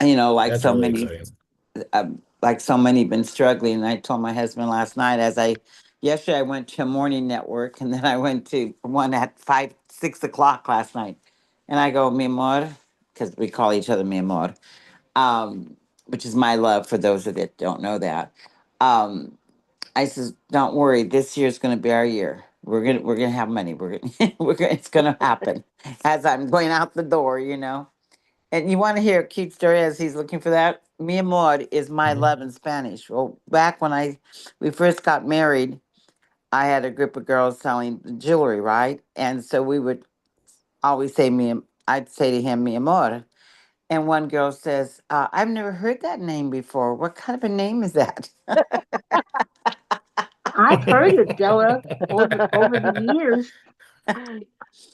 You know, That's really exciting. like so many been struggling. And I told my husband last night yesterday I went to a morning network and then I went to one at 6 o'clock last night. And I go, mi amor, because we call each other mi amor, which is my love for those that don't know that. Um, I says, don't worry, this year's going to be our year. We're gonna have money. It's gonna happen as I'm going out the door, you know. And you want to hear a cute story as he's looking for that? Mi amor is my Mhm. love in Spanish. Well, back when we first got married, I had a group of girls selling jewelry, right? And so we would always say I'd say to him, mi amor. And one girl says, I've never heard that name before. What kind of a name is that? I've heard it, Della, over the years.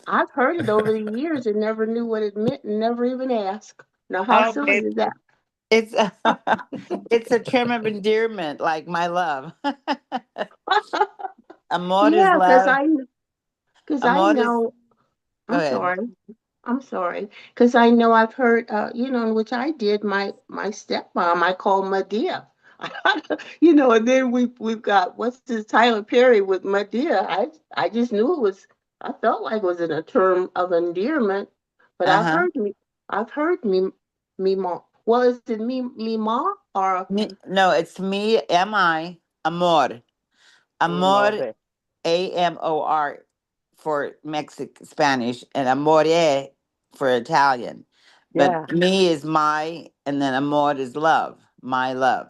I've heard it over the years and never knew what it meant and never even asked. Now, how Oh, silly is that? it's it's a term of endearment, like my love. Amor is Yeah, love. because I Amor is know. go I'm ahead. sorry. I'm sorry, because I know I've heard, in which I did my stepmom. I called Medea, and then we've got what's this Tyler Perry with Medea. I just knew it was. I felt like it was in a term of endearment, but Uh-huh. I've heard me mom. Well, is it me mom or No, it's me, M-I, amor. Mi Amor, amore. AMOR for Mexican Spanish, and amore for Italian. But Yeah. me is my, and then amor is love, my love.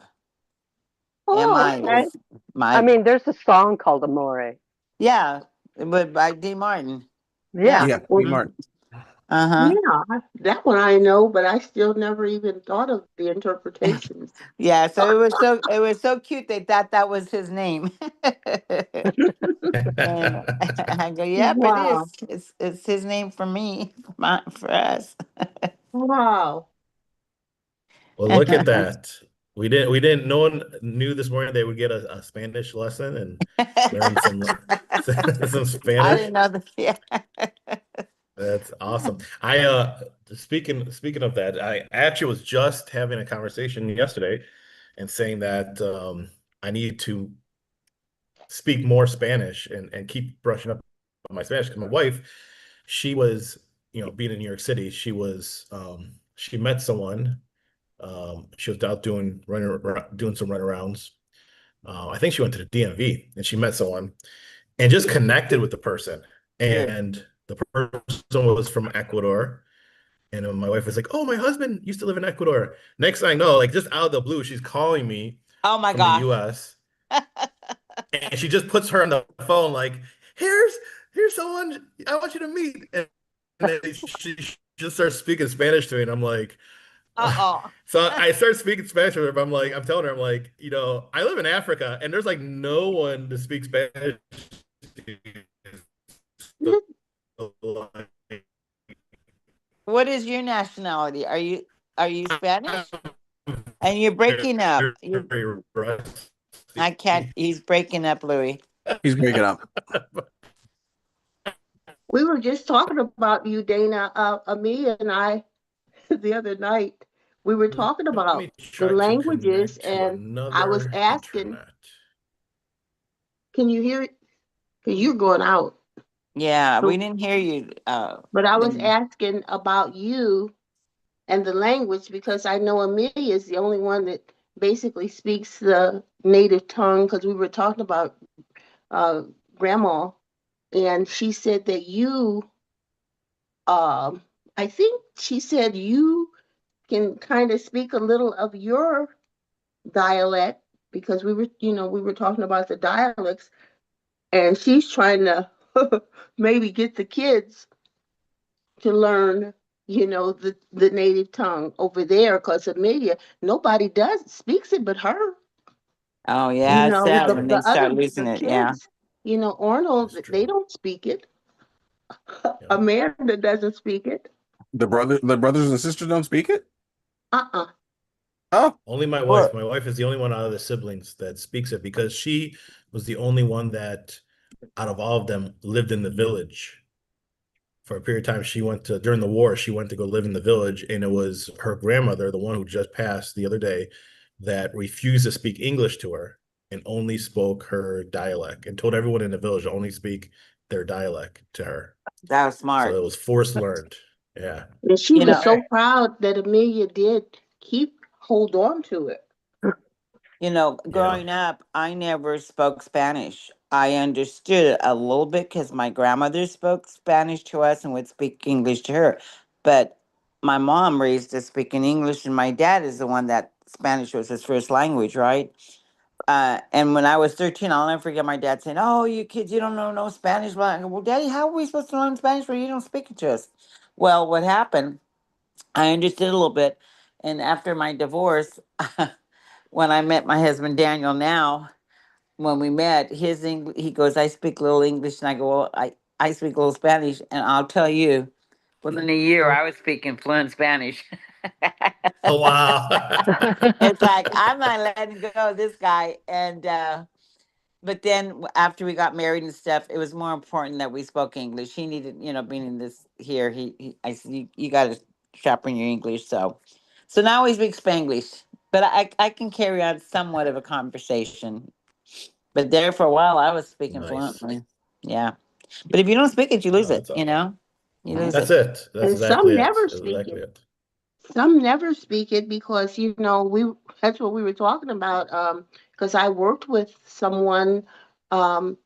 oh MI okay is I my, mean, there's a song called Amore. yeah, but by D. Martin. Yeah. Yeah. Yeah, well Dean Mm, Martin. uh-huh. yeah that one I know, but I still never even thought of the interpretations. Yeah, so it was so cute they thought that was his name. And I go, yep, it is. Wow. It's his name for me, for us. Wow. Well, look at that. We didn't, no one knew this morning they would get a Spanish lesson and learn some some I Spanish. didn't know that. Yeah. That's awesome. Speaking of that, I actually was just having a conversation yesterday and saying that I need to speak more Spanish and keep brushing up on my Spanish because my wife, she was, being in New York City, she met someone. She was out doing some runarounds. I think she went to the DMV and she met someone and just connected with the person. Good. And the person was from Ecuador. And my wife was like, "Oh, my husband used to live in Ecuador." Next thing I know, like just out of the blue, she's calling me Oh my from the gosh. US. And she just puts her on the phone, like, here's someone I want you to meet. And then she just starts speaking Spanish to me, and I'm like, Uh-oh. so I start speaking Spanish to her. But I'm telling her, I'm like, I live in Africa, and there's like no one to speak Spanish to. Like, What is your nationality? Are you Spanish? I'm And you're breaking up. You very I can't rusty. he's breaking up, Louis. He's breaking up. We were just talking about you, Dana, me and I, the other night. We were Let talking about me the try to languages, connect to and I was another asking, internet. can you hear it? Because you're going out. Yeah, we So, didn't hear you. but I was Dana. asking about you and the language because I know Amelia is the only one that basically speaks the native tongue because we were talking about uh, grandma, and she said that um, I think she said you can kind of speak a little of your dialect because we were talking about the dialects, and she's trying to maybe get the kids to learn the native tongue over there because Amelia, nobody does speaks it but her. Oh yeah, it's sad The, when they the start other losing the it. Yeah. kids, Arnold, That's they true. don't speak it. Yep. Amanda doesn't speak it. The brothers and sisters don't speak it? Uh-uh. Oh, Only my wife. Well, My wife is the only one out of the siblings that speaks it because she was the only one that, out of all of them, lived in the village for a period of time, she went to, during the war, she went to go live in the village, and it was her grandmother, the one who just passed the other day, that refused to speak English to her and only spoke her dialect, and told everyone in the village to only speak their dialect to her. That was So smart. it was forced learned. Yeah. And she You was know, so proud that Amelia did hold on to it. Yeah. growing up, I never spoke Spanish. I understood it a little bit because my grandmother spoke Spanish to us and would speak English to her. But my mom raised us speaking English, and my dad is the one that Spanish was his first language, right? And when I was 13, I'll never forget my dad saying, "Oh, you kids, you don't know no Spanish." Well, I go, "Well, Daddy, how are we supposed to learn Spanish when you don't speak it to us?" Well, what happened, I understood a little bit. And after my divorce, when I met my husband Daniel now, when we met, his English, he goes, "I speak a little English," and I go, "Well, I speak a little Spanish," and I'll tell you, within a year, I was speaking fluent Spanish. Oh, wow. It's like I'm not letting go of this guy, and but then after we got married and stuff, it was more important that we spoke English. He needed, being in this here, I said, you got to sharpen your English. So now we speak Spanglish, but I can carry on somewhat of a conversation. But there for a while, I was speaking Nice. fluently. Yeah, but if you don't speak it, you lose Oh, it. that's awesome. You lose That's it. it. That's And exactly some it. never That's speak exactly it. it. Some never speak it because, that's what we were talking about. Because I worked with someone, um,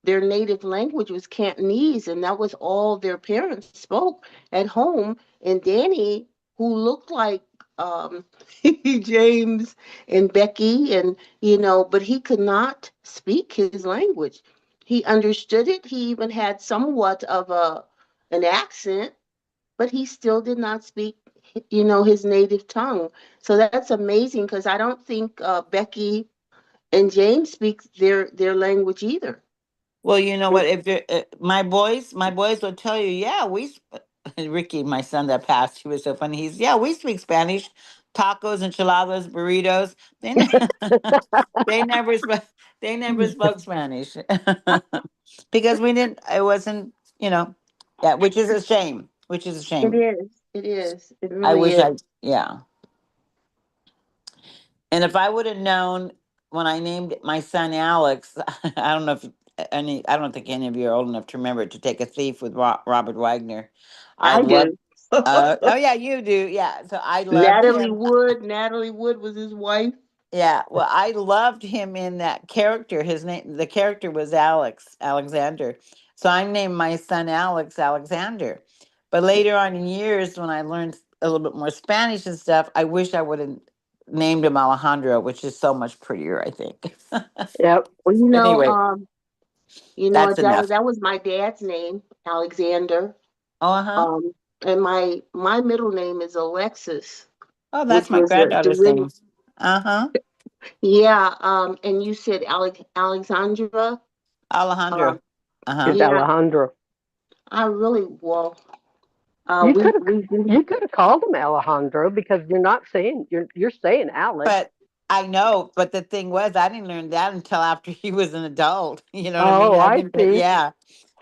their native language was Cantonese, and that was all their parents spoke at home. And Danny, who looked like um, James and Becky, and but he could not speak his language. He understood it. He even had somewhat of an accent, but he still did not speak, his native tongue. So that's amazing because I don't think Becky and James speak their language either. Well, you know what? If my boys will tell you, yeah, Ricky, my son that passed, he was so funny. Yeah, we speak Spanish, tacos, enchiladas, burritos. They never spoke. They never spoke Spanish because we didn't. It wasn't. Yeah, which is a shame. Which is a It shame. is. It is. It I really wish is. I. Yeah. And if I would have known when I named my son Alex, I don't know if I don't think any of you are old enough to remember To Take a Thief with Robert Wagner. I I love. do. Oh yeah, you do. Yeah, so I loved Natalie him. Wood. Natalie Wood was his wife. Yeah, well, I loved him in that character. The character was Alexander. So I named my son Alex Alexander. But later on in years, when I learned a little bit more Spanish and stuff, I wish I would have named him Alejandro, which is so much prettier, I think. Yep. Well, Anyway, that's enough. that was my dad's name, Alexander. Oh, uh-huh. Um, and my middle name is Alexis, Oh, that's which my was a granddaughter's name. Uh-huh. yeah. And you said Alexandra. Alejandro. Um, Uh-huh. It's yeah, Alejandro. I really well. You We could have we do. you could have called him Alejandro because you're saying Alex. But I know, but the thing was, I didn't learn that until after he was an adult. You know what I mean? Oh, I I didn't, see. yeah.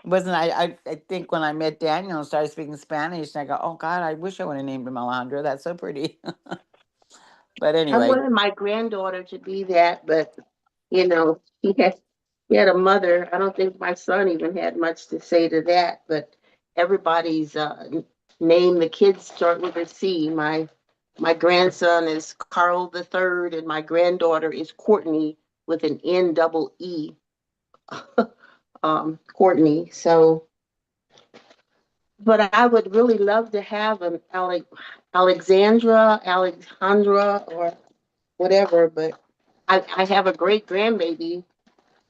Wasn't I think when I met Daniel and started speaking Spanish, and I go, oh God, I wish I would have named him Alejandro. That's so pretty. But I anyway, wanted my granddaughter to be that, but he had a mother. I don't think my son even had much to say to that. But everybody's name. The kids start with a C. My grandson is Carl the Third, and my granddaughter is Courtney with an N double E. Courtney. So, but I would really love to have an Alexandra, or whatever. But I have a great grandbaby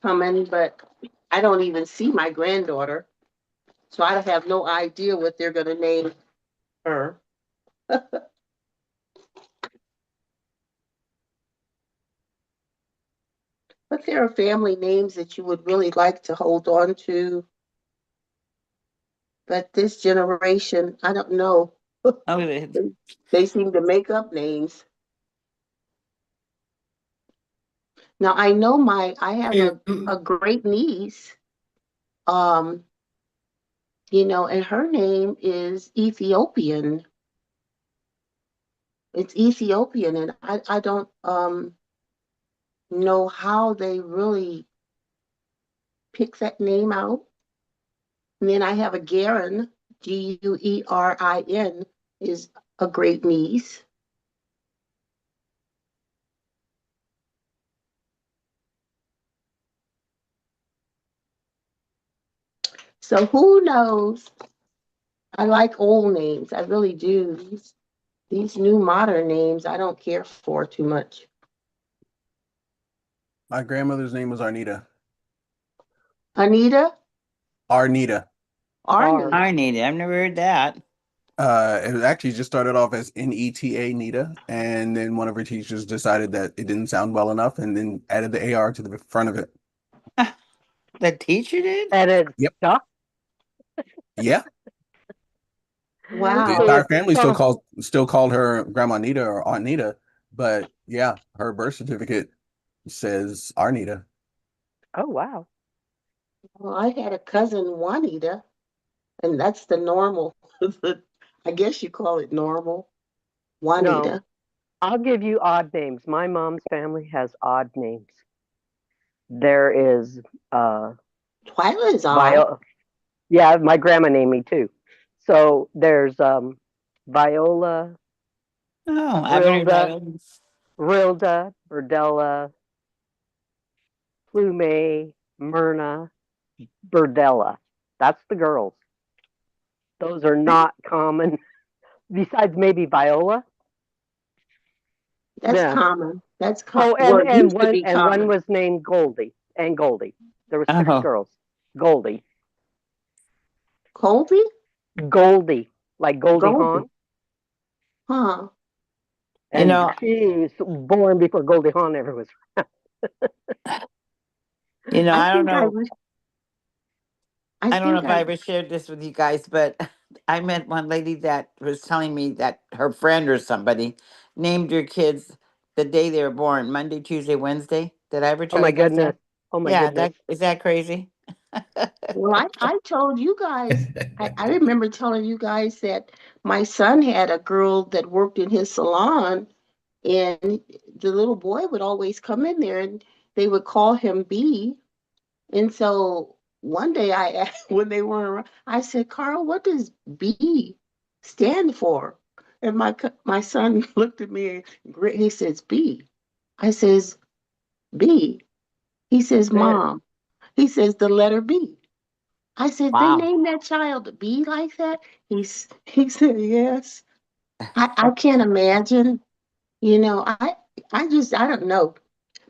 coming, but I don't even see my granddaughter, so I have no idea what they're going to name her. But there are family names that you would really like to hold on to. But this generation, I don't know. oh, it- They seem to make up names. Now I know I have Yeah. a great niece. Um, and her name is Ethiopian. It's Ethiopian, and I don't know how they really pick that name out. And then I have a Guerin, Guerin, is a great niece. So who knows? I like old names. I really do. These new modern names, I don't care for too much. My grandmother's name was Arnita. Anita? Arnita. Arnie. I need it. I've never heard that. It actually just started off as Neta, Nita, and then one of her teachers decided that it didn't sound well enough, and then added the AR to the front of it. The teacher did? And it's Yep. stuck. Yeah, the Wow. entire family still called her Grandma Nita or Aunt Nita, but yeah, her birth certificate says Arnita. Oh, wow. Well, I had a cousin, Juanita, and that's the normal. I guess you call it normal. Juanita. No, I'll give you odd names. My mom's family has odd names. There is Twyla is odd. yeah, my grandma named me too. So there's Viola, Oh, I haven't heard that. Rilda, Berdella, Flume, Myrna, Berdella. That's the girls. Those are not common. Besides maybe Viola. That's Yeah. common. That's Oh, well, it used to be and one common. was named Goldie and Goldie. There were six Oh. girls. Goldie, Colby? Goldie, like Goldie Goldie. Hawn. Huh. And she's born before Goldie Hawn ever was. I don't know. I don't know if I I ever shared this with you guys, but I met one lady that was telling me that her friend or somebody named her kids the day they were born, Monday, Tuesday, Wednesday. Did I ever Oh tell my you guys goodness. that? Oh my Yeah, goodness. is that crazy? Well, I told you guys, I remember telling you guys that my son had a girl that worked in his salon, and the little boy would always come in there and they would call him B. And so one day I asked, when they weren't around, I said, Carl, what does B stand for? And my son looked at me and he says, B. I says, B. He says, Mom. He says, the letter B. I said, they Wow. named that child B like that? He said, yes. I can't imagine. I don't know.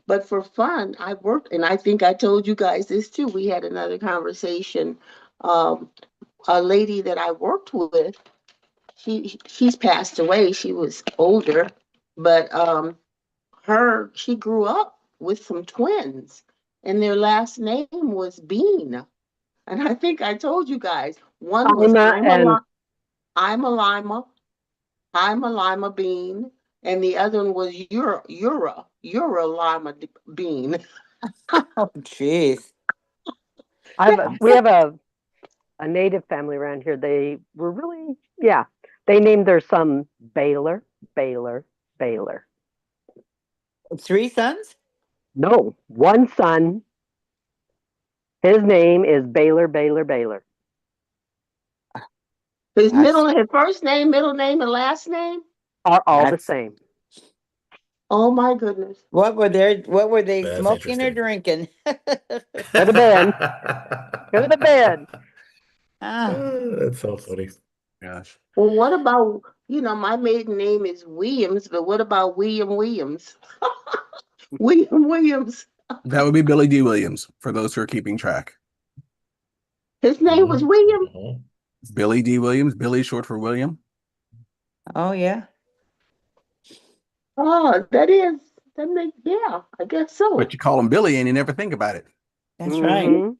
But for fun, I worked, and I think I told you guys this too. We had another conversation. Um, a lady that I worked with, she's passed away. She was older, but she grew up with some twins, and their last name was Bean. And I think I told you guys one was I'm a Lima, I'm a Lima Bean, and the other one was you're a Lima Bean. Oh, jeez. We have a native family around here. They were really, yeah. They named their son Baylor, Baylor, Baylor. 3 sons? No, one son. His name is Baylor, Baylor, Baylor. His first name, middle name, and last name are all the same. Oh my goodness! What were they That's smoking or interesting. drinking? Could have been. Could have been. That's so funny. Gosh. Well, what about, my maiden name is Williams, but what about William Williams? William Williams. That would be Billy D. Williams, for those who are keeping track. His name was William? Billy D. Williams. Billy short for William. Oh, yeah. Oh, yeah, I guess so. But you call him Billy and you never think about it. That's right.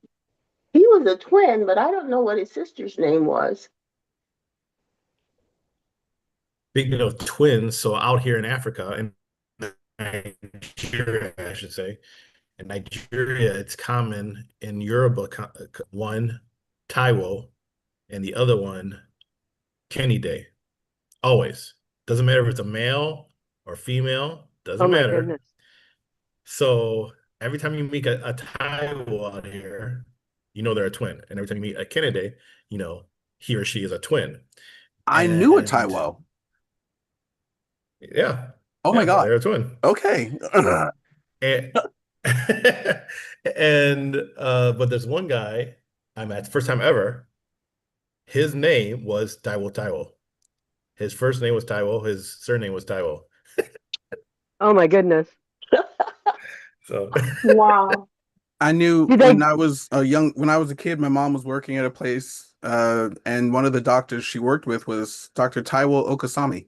He was a twin, but I don't know what his sister's name was. Speaking of twins, so out here in Africa, in Nigeria, I should say, in Nigeria, it's common in Yoruba, one Taiwo and the other one Kenny Day. Always. Doesn't matter if it's a male or female, doesn't Oh my matter. goodness. So every time you meet a Taiwo out here, you know they're a twin. And every time you meet a Kennedy, you know he or she is a twin. I knew a And Taiwo. yeah, Oh my yeah, God. they're a twin. Okay. And but there's one guy I met, first time ever. His name was Taiwo. His first name was Taiwo. His surname was Taiwo. Oh my goodness. So Wow. I knew Do they? when I was a kid, my mom was working at a place, and one of the doctors she worked with was Dr. Taiwo Okasami.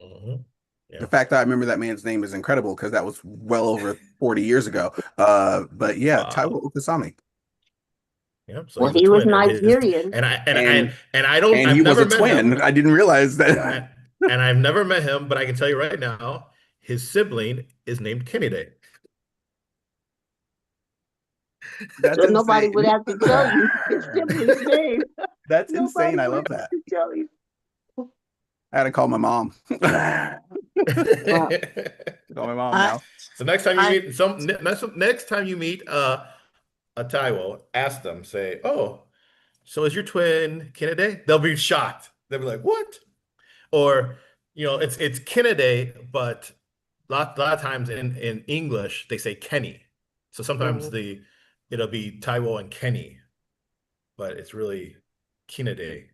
mhm, yeah. The fact that I remember that man's name is incredible because that was well over 40 years ago. But yeah, Wow. Taiwo Okasami. Yep. So Well, he's a he was twin, and Nigerian. I've he was never a met twin. him, I didn't realize that. and I've never met him, but I can tell you right now, his sibling is named Kennedy. That's So nobody would insane. have to tell you his sibling's name. That's Nobody insane. I would love have that. to tell you. I had to call my mom. Call my mom I, now. So next time you I, meet next time you meet a Taiwo, ask them, say, "Oh, so is your twin Kennedy?" They'll be shocked. They'll be like, "What?" Or, it's Kennedy, but lot of times in English they say Kenny. So sometimes Mhm. it'll be Taiwo and Kenny, but it's really Kennedy.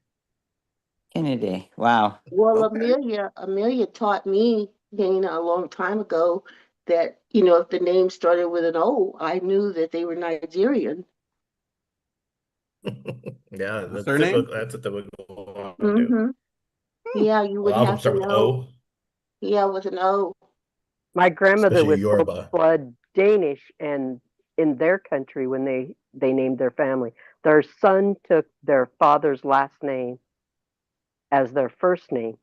Kennedy. Wow. Well, Okay. Amelia taught me, Dana, a long time ago that, if the name started with an O, I knew that they were Nigerian. Yeah, The surname? that's a typical one too. Mm-hmm. Hmm. Yeah, you A would lot of them have to start with know. O, Yeah, with an O. My grandmother especially was full Yoruba. blood Danish, and in their country, when they named their family, their son took their father's last name as their first name.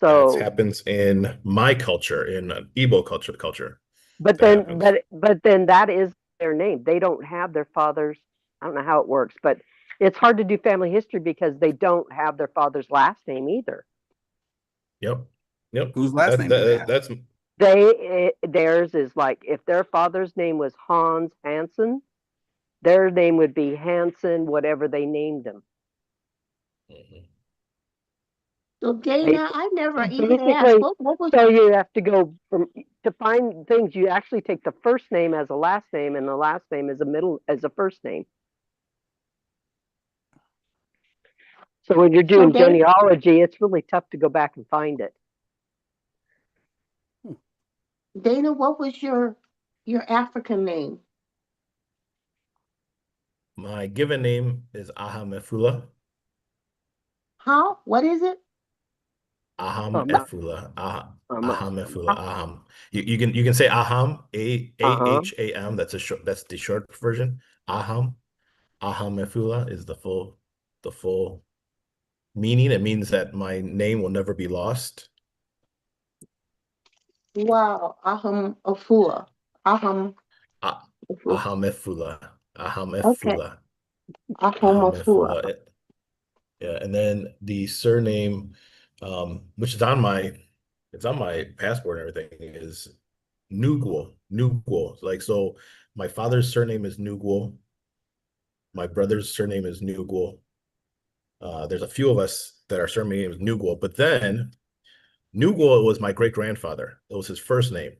That So, happens in my culture, in Igbo culture. but That then, happens. but then that is their name. They don't have their father's. I don't know how it works, but it's hard to do family history because they don't have their father's last name either. Yep. Yep. Whose last name do they have? That's Theirs is like if their father's name was Hans Hansen, their name would be Hansen, whatever they named him. mhm. So Dana, I never even asked, Basically, what was, so you have to go to find things. You actually take the first name as a last name, and the last name as a first name. So when you're so doing genealogy, it's really tough to go back and find it. Dana, what was your African name? My given name is Aham Efula. How? What is it? Aham Um, Efula. um, Aham Efula. Aham. You can say Aham, uh-huh. Aham. That's the short version. Aham. Aham Efula is the full meaning. It means that my name will never be lost. Wow, Aham Afua. Aham Ah, Afua. Aham Efula. Aham Okay, Efula. Aham Aham Afua. Efula. Yeah, and then the surname, which is on my passport and everything, is Nugual. Nugual. Like, so my father's surname is Nugual. My brother's surname is Nugual. There's a few of us that our surname is Nugual, but then Nugual was my great grandfather. It was his first name.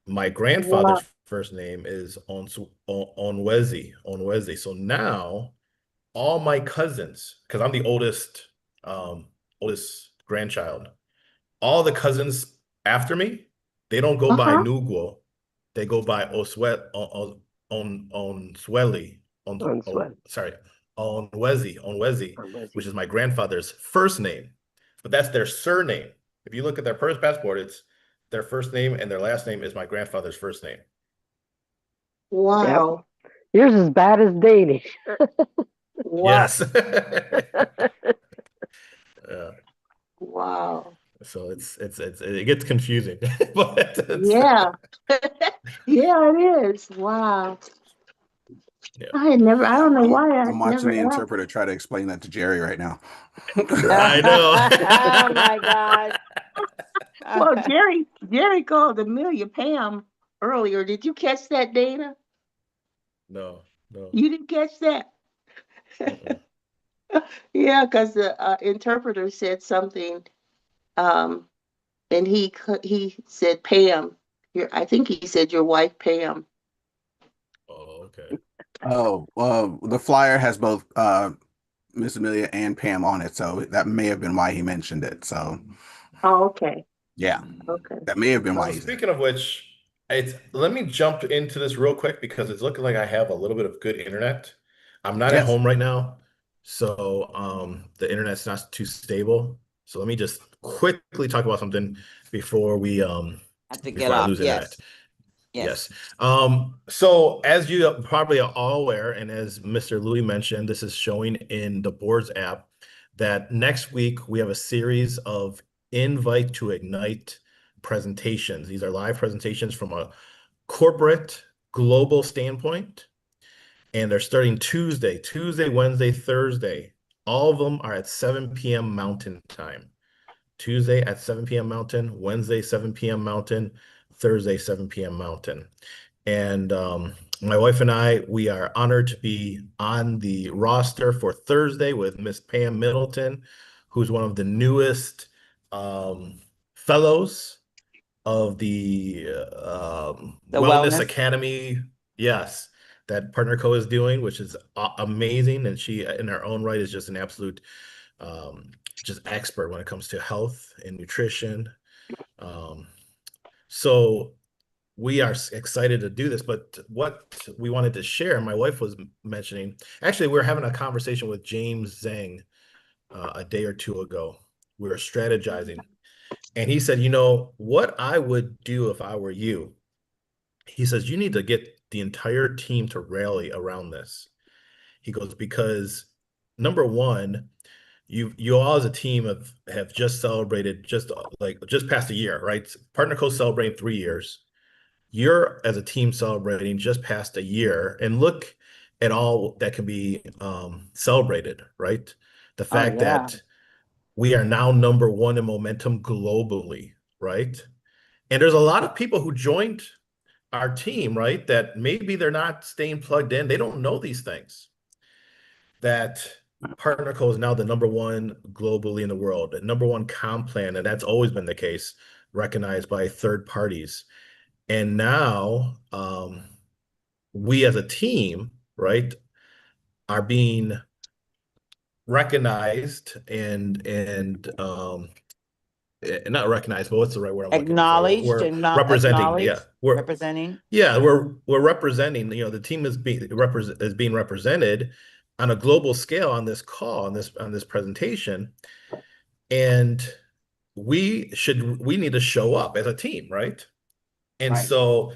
My grandfather's Wow. first name is Onwezi. Onwezi. So now all my cousins, because I'm the oldest grandchild, all the cousins after me, they don't go by Uh-huh. Nuguo, they go by Swelly, On sweat. Onwezi, Or was which he? is my grandfather's first name, but that's their surname. If you look at their first passport, it's their first name and their last name is my grandfather's first name. Yep. Wow. Yours is bad as Danish. Wow. Yes. Yeah. Wow. So it gets confusing, but Yeah. Yeah, it is. Wow. Yeah. I don't know why I I'm watching never the asked. interpreter try to explain that to Jerry right now. I know. Oh my gosh. Well, Jerry called Amelia Pam earlier. Did you catch that, Dana? No, no. You didn't catch that? Mm-mm. Yeah, because the interpreter said something, um, and he said Pam. I think he said your wife Pam. Oh, okay. Oh, the flyer has both Miss Amelia and Pam on it, so that may have been why he mentioned it. So Oh, okay, yeah, okay. that may have been why Well, he said it. speaking of which, let me jump into this real quick because it's looking like I have a little bit of good internet. I'm not at Yes. home right now, so the internet's not too stable. So let me just quickly talk about something before we Have to get before I off. lose internet. Yes. Yes. Yes. So as you probably are all aware, and as Mr. Louis mentioned, this is showing in the boards app that next week we have a series of Invite to Ignite presentations. These are live presentations from a corporate global standpoint, and they're starting Tuesday, Wednesday, Thursday. All of them are at 7 p.m. Mountain Time. Tuesday at 7 p.m. Mountain, Wednesday, 7 p.m. Mountain, Thursday, 7 p.m. Mountain. And my wife and I, we are honored to be on the roster for Thursday with Miss Pam Middleton, who's one of the newest fellows of the The Wellness wellness. Academy. Yes, that Partner Co is doing, which is amazing. And she, in her own right, is just an absolute um, just expert when it comes to health and nutrition. Um, so we are excited to do this, but what we wanted to share, my wife was mentioning, actually, we were having a conversation with James Zhang a day or two ago. We were strategizing, and he said, what I would do if I were you, he says, you need to get the entire team to rally around this. He goes, because number one, you all as a team have just celebrated just past a year, right? Partner Co celebrating 3 years. You're as a team celebrating just past a year, and look at all that can be celebrated, right? The Oh fact yeah. that we are now number one in momentum globally, right? And there's a lot of people who joined our team, right? That maybe they're not staying plugged in. They don't know these things. That Partner Co is now the number one globally in the world, the number one comp plan, and that's always been the case, recognized by third parties. And now we as a team, right, are being recognized and not recognized, but what's the right word I'm looking for? Acknowledged We're and not representing, yeah. acknowledged. Representing. We're representing, the team is being represented on a global scale on this call, on this presentation. And we need to show up as a team, right? And Right. so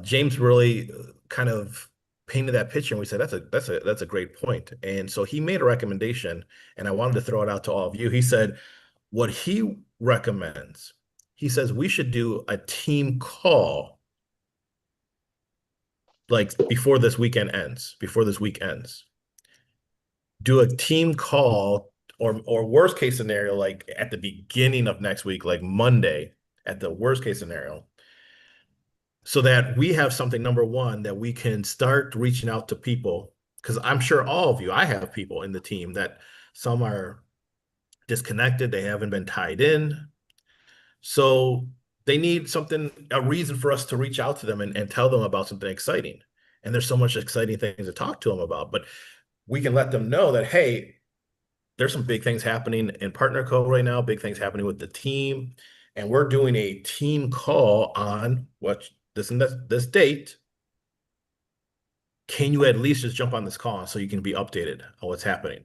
James really kind of painted that picture, and we said that's a great point. And so he made a recommendation, and I wanted to throw it out to all of you. He said what he recommends. He says we should do a team call like before this week ends. Do a team call, or worst case scenario, like at the beginning of next week, like Monday, at the worst case scenario, so that we have something, number one, that we can start reaching out to people. Because I'm sure all of you, I have people in the team that some are disconnected, they haven't been tied in. So they need something, a reason for us to reach out to them and tell them about something exciting. And there's so much exciting things to talk to them about. But we can let them know that, hey, there's some big things happening in Partner Co right now, big things happening with the team. And we're doing a team call on this and this date. Can you at least just jump on this call so you can be updated on what's happening?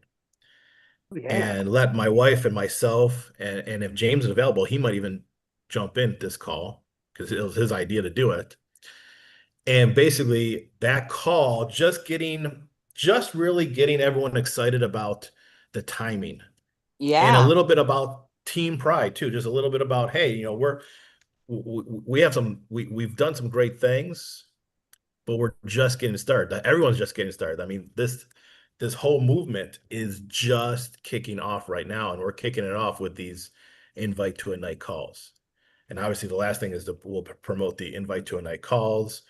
Yeah. And let my wife and myself, and if James is available, he might even jump in this call because it was his idea to do it. And basically that call, just really getting everyone excited about the timing and a Yeah. little bit about team pride too. Just a little bit about, hey, we've done some great things. but we're just getting started. Everyone's just getting started. I mean, this whole movement is just kicking off right now, and we're kicking it off with these invite to a night calls. And obviously, the last thing is we'll promote the invite to a night calls,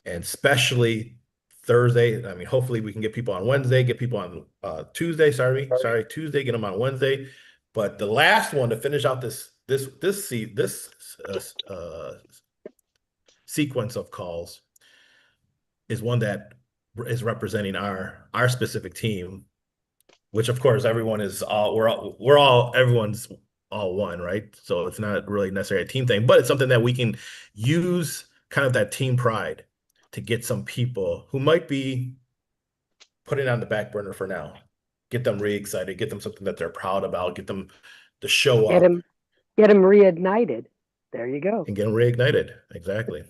and especially Thursday. I mean, hopefully we can get people on Wednesday, get people on Tuesday. Sorry, Tuesday, get them on Wednesday. But the last one to finish out this sequence of calls is one that is representing our specific team, which of course everyone's all one, right? So it's not really necessarily a team thing, but it's something that we can use kind of that team pride to get some people who might be putting it on the back burner for now, get them re-excited, get them something that they're proud about, get them to show up. Get them reignited. There you go. And get them reignited. Exactly.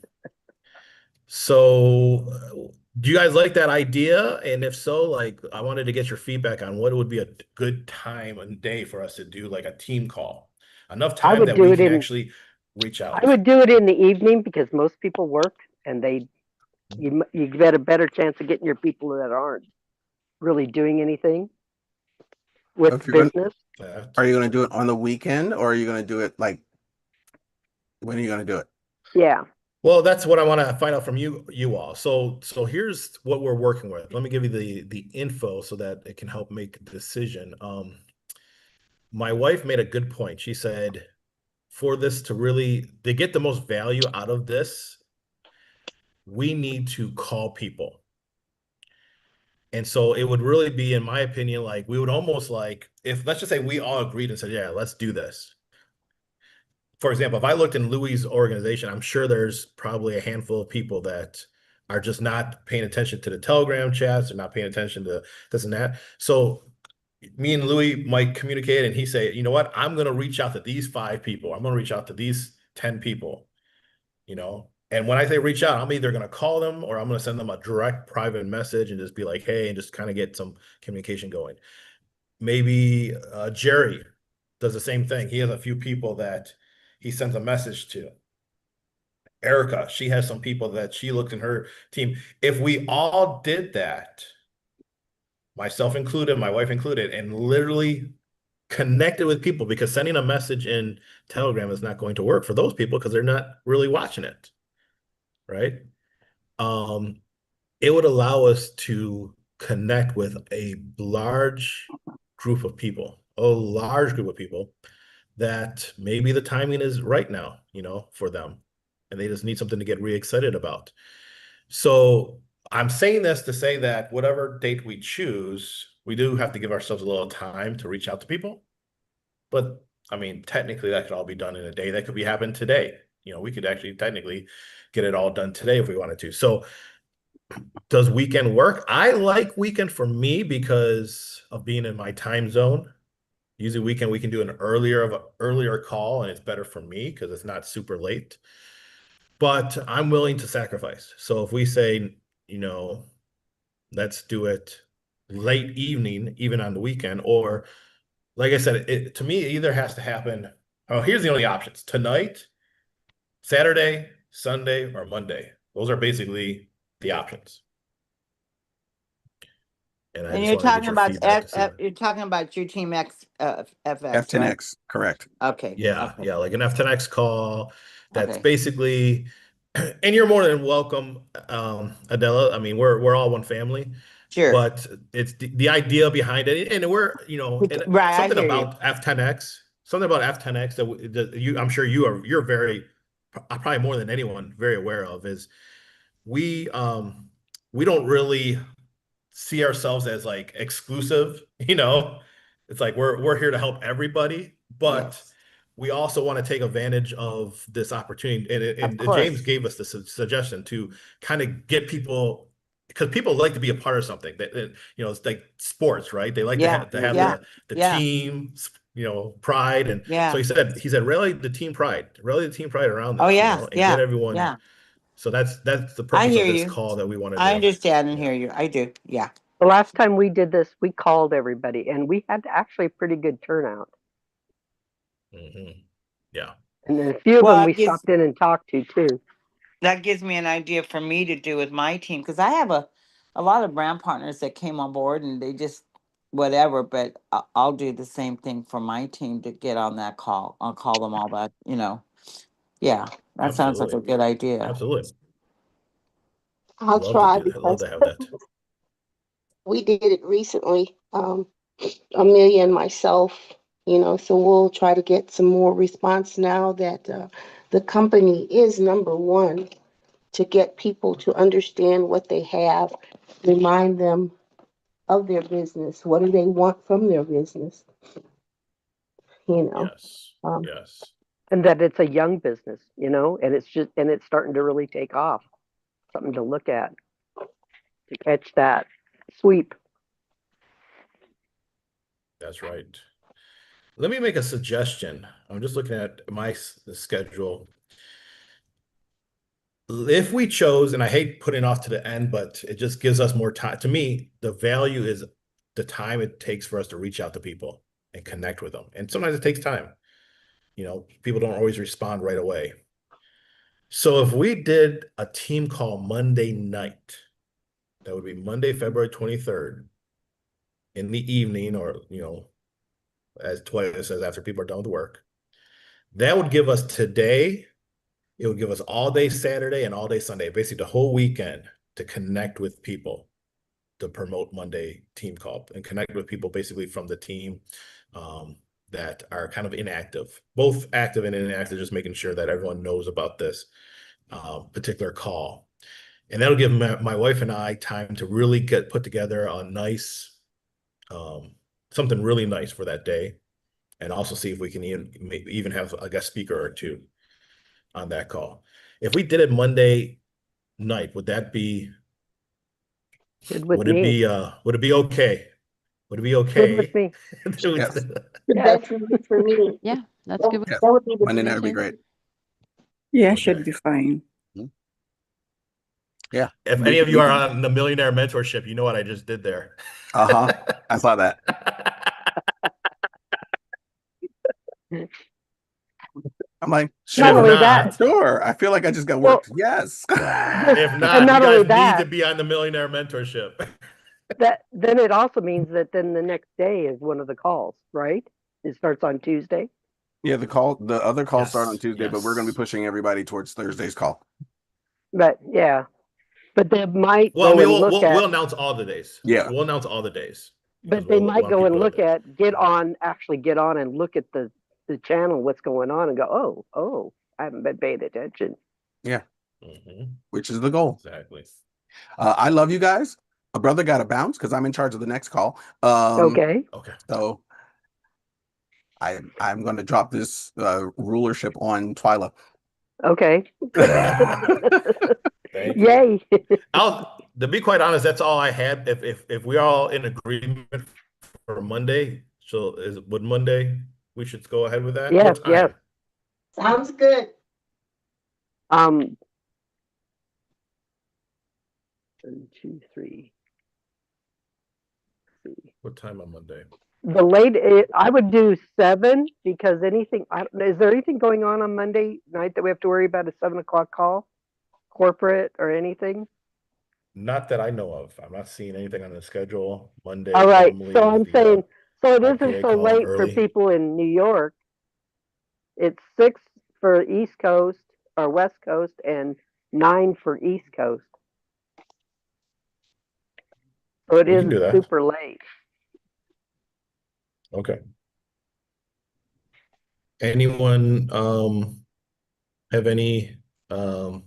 So do you guys like that idea? And if so, like, I wanted to get your feedback on what would be a good time and day for us to do like a team call. Enough time that we can actually reach out. I would do it in the evening because most people work and you get a better chance of getting your people that aren't really doing anything with business. Are you going to do it on the weekend, or are you going to do it like, when are you going to do it? Yeah. Well, that's what I want to find out from you all. So here's what we're working with. Let me give you the info so that it can help make a decision. My wife made a good point. She said, for this to get the most value out of this, we need to call people. And so it would really be, in my opinion, like we would almost like, if let's just say we all agreed and said, yeah, let's do this. For example, if I looked in Louis' organization, I'm sure there's probably a handful of people that are just not paying attention to the Telegram chats, or not paying attention to this and that. So me and Louis might communicate, and he say, you know what, I'm going to reach out to these 5 people. I'm going to reach out to these 10 people, And when I say reach out, I'm either going to call them or I'm going to send them a direct private message and just be like, hey, and just kind of get some communication going. Maybe Jerry does the same thing. He has a few people that he sends a message to. Erica, she has some people that she looks in her team. If we all did that, myself included, my wife included, and literally connected with people, because sending a message in Telegram is not going to work for those people because they're not really watching it, right? It would allow us to connect with a large group of people, that maybe the timing is right now, for them, and they just need something to get re-excited about. So I'm saying this to say that whatever date we choose, we do have to give ourselves a little time to reach out to people. But I mean, technically that could all be done in a day. That could be happening today. We could actually technically get it all done today if we wanted to. So does weekend work? I like weekend for me because of being in my time zone. Usually weekend we can do an earlier call, and it's better for me because it's not super late. But I'm willing to sacrifice. So if we say, let's do it late evening, even on the weekend, or like I said, to me, it either has to happen. Oh, here's the only options: tonight, Saturday, Sunday, or Monday. Those are basically the options. And you're talking about you're talking about your team FX, F10X, right? correct? Okay. Yeah, okay. yeah, like an F10X call. That's Okay. basically, and you're more than welcome, Adela. I mean, we're all one family. Sure. But it's the idea behind it, and we're and right. Something about F10X that I'm sure you're very, probably more than anyone, very aware of, is we don't really see ourselves as like exclusive. It's like we're here to help everybody, but Yes. we also want to take advantage of this opportunity. And James gave us the suggestion to kind of get people, because people like to be a part of something that it's like sports, right? They like to have the team, pride. And so he said rally the team pride around this, and get everyone. Yeah. So that's the purpose of this call that we want to do. I understand and hear you. I do. Yeah. The last time we did this, we called everybody, and we had actually a pretty good turnout. Mm-hmm. Yeah. And then a few of them we stopped in and talked to too. that gives me an idea for me to do with my team, because I have a lot of brand partners that came on board and they just whatever, but I'll do the same thing for my team to get on that call. I'll call them all back, Yeah, that sounds like a Absolutely. good idea. Absolutely. I'll Love to try do that. Love because to have that. we did it recently. Amelia and myself, so we'll try to get some more response now that the company is number one, to get people to understand what they have, remind them of their business. What do they want from their business? Yes. Um, Yes. And that it's a young business, and it's starting to really take off. Something to look at to catch that sweep. That's right. Let me make a suggestion. I'm just looking at my schedule. If we chose, and I hate putting it off to the end, but it just gives us more time. To me, the value is the time it takes for us to reach out to people and connect with them. And sometimes it takes time. People don't always respond right away. So if we did a team call Monday night, that would be Monday, February 23rd in the evening, or, as Toya says, after people are done with work. That would give us today, it would give us all day Saturday and all day Sunday, basically the whole weekend, to connect with people, to promote Monday team call and connect with people basically from the team that are kind of inactive, both active and inactive, just making sure that everyone knows about this particular call. And that'll give my wife and I time to really put together a nice, something really nice for that day. And also see if we can even have a guest speaker or two on that call. If we did it Monday night, would that be Good with would it me. be would it be okay? Would it be Good with okay? me. Yes. the Yes. best would for me. Yeah, that's good. Yes. That would be the Monday night would be too. great. Yeah, Okay. should be fine. Yeah. If any of you are on the Millionaire Mentorship, you know what I just did there. Uh-huh. I saw that. I'm like, Not If only sure, that, sure. I feel like I just got Well- worked. Yes. If and not, not you only guys need that, to be on the Millionaire Mentorship. then it also means that then the next day is one of the calls, right? It starts on Tuesday. Yeah, the other calls start on Yes, Tuesday, but we're going to be yes. pushing everybody towards Thursday's call. But yeah, but they might Well, go and we'll look at. we'll announce all the days. Yeah. We'll announce all the days. But they might go and look at. at actually get on and look at the channel, what's going on, and go, oh, I haven't been paying attention. Which is the goal. Exactly. I love you guys. A brother got to bounce because I'm in charge of the next call. Okay. So I'm going to drop this rulership on Twyla. Okay. Thank you. Yay. To be quite honest, that's all I had. If we're all in agreement for Monday, so would Monday we should go ahead with that? Yes, What time? yes. Sounds good. 1, 2, 3. What time on Monday? I would do 7 because is there anything going on Monday night that we have to worry about a 7:00 call, corporate or anything? Not that I know of. I'm not seeing anything on the schedule. Monday. All right. normally So is I'm the, saying, so it IPA isn't so call late for early. people in New York. It's 6 for East Coast or West Coast and 9 for East Coast. So it We can do isn't that. super late. Okay. Anyone have any It'll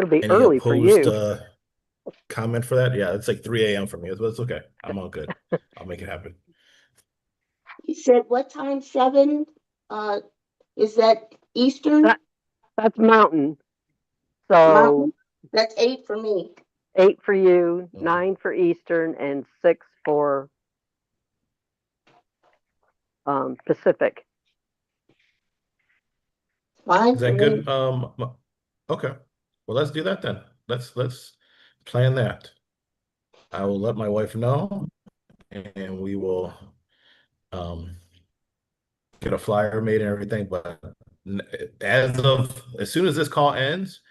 be any early for opposed you. comment for that? Yeah, it's like 3 a.m. for me, but it's okay. I'm all good. I'll make it happen. You said what time? 7? Is that Eastern? That's Mountain. So Mountain? That's 8 for me. 8 for you, Mhm. 9 for Eastern, and 6 for Pacific. Fine Is for that me. good? Okay. Well, let's do that then. Let's plan that. I will let my wife know, and we will get a flyer made and everything. But as soon as this call ends,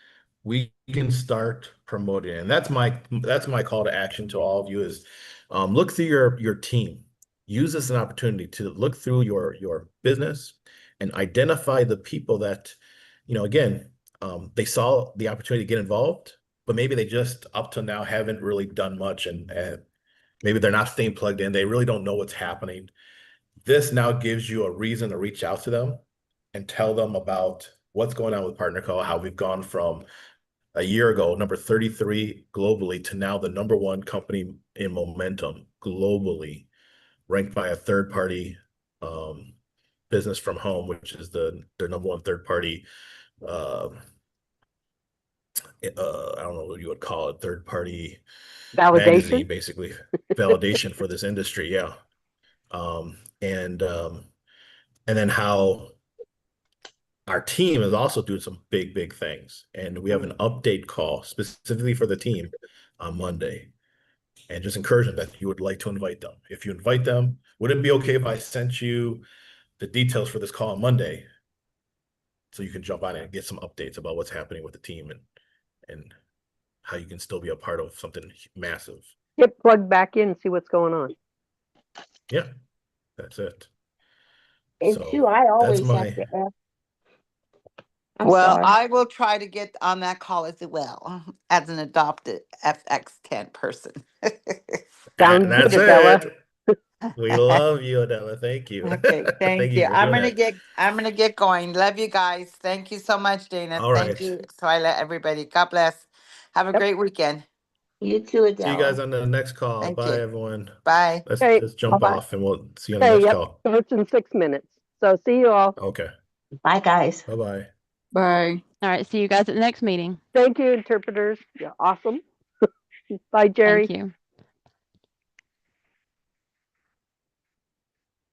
we can start promoting. And that's my call to action to all of you is look through your team. Use this as an opportunity to look through your business and identify the people that, again, they saw the opportunity to get involved, but maybe they just up to now haven't really done much, and maybe they're not staying plugged in. They really don't know what's happening. This now gives you a reason to reach out to them and tell them about what's going on with PartnerCo, how we've gone from a year ago, number 33 globally, to now the number one company in momentum globally, ranked by a third party business from home, which is their number one third party. I don't know what you would call it, third party magazine, Validation. basically validation for this industry. Yeah. And then how our team is also doing some big things. And we have an update call specifically for the team on Monday. And just encourage them that you would like to invite them. If you invite them, would it be okay if I sent you the details for this call on Monday so you can jump on it and get some updates about what's happening with the team and how you can still be a part of something massive? Get plugged back in and see what's going on. Yeah, that's it. And So two, I that's always have my to ask. I'm Well, sorry. I will try to get on that call as well as an adopted FX10 person. Sounds that's good, Adela. it. We love you, Adela. Thank you. Okay, Thank thank you you. for doing that. I'm gonna get going. Love you guys. Thank you so much, Dana. All Thank right. you. So I let everybody. God bless. Have a Yep. great weekend. You too, See you guys Adela. on the next call. Thank Bye, you. everyone. Bye. Let's Okay. just jump Bye-bye. off and we'll see you on the Okay, next yep. call. Starts in 6 minutes. So see you all. Okay. Bye, guys. Bye-bye. Bye. All right. See you guys at the next meeting. Thank you, interpreters. You're awesome. Bye, Jerry. Thank you.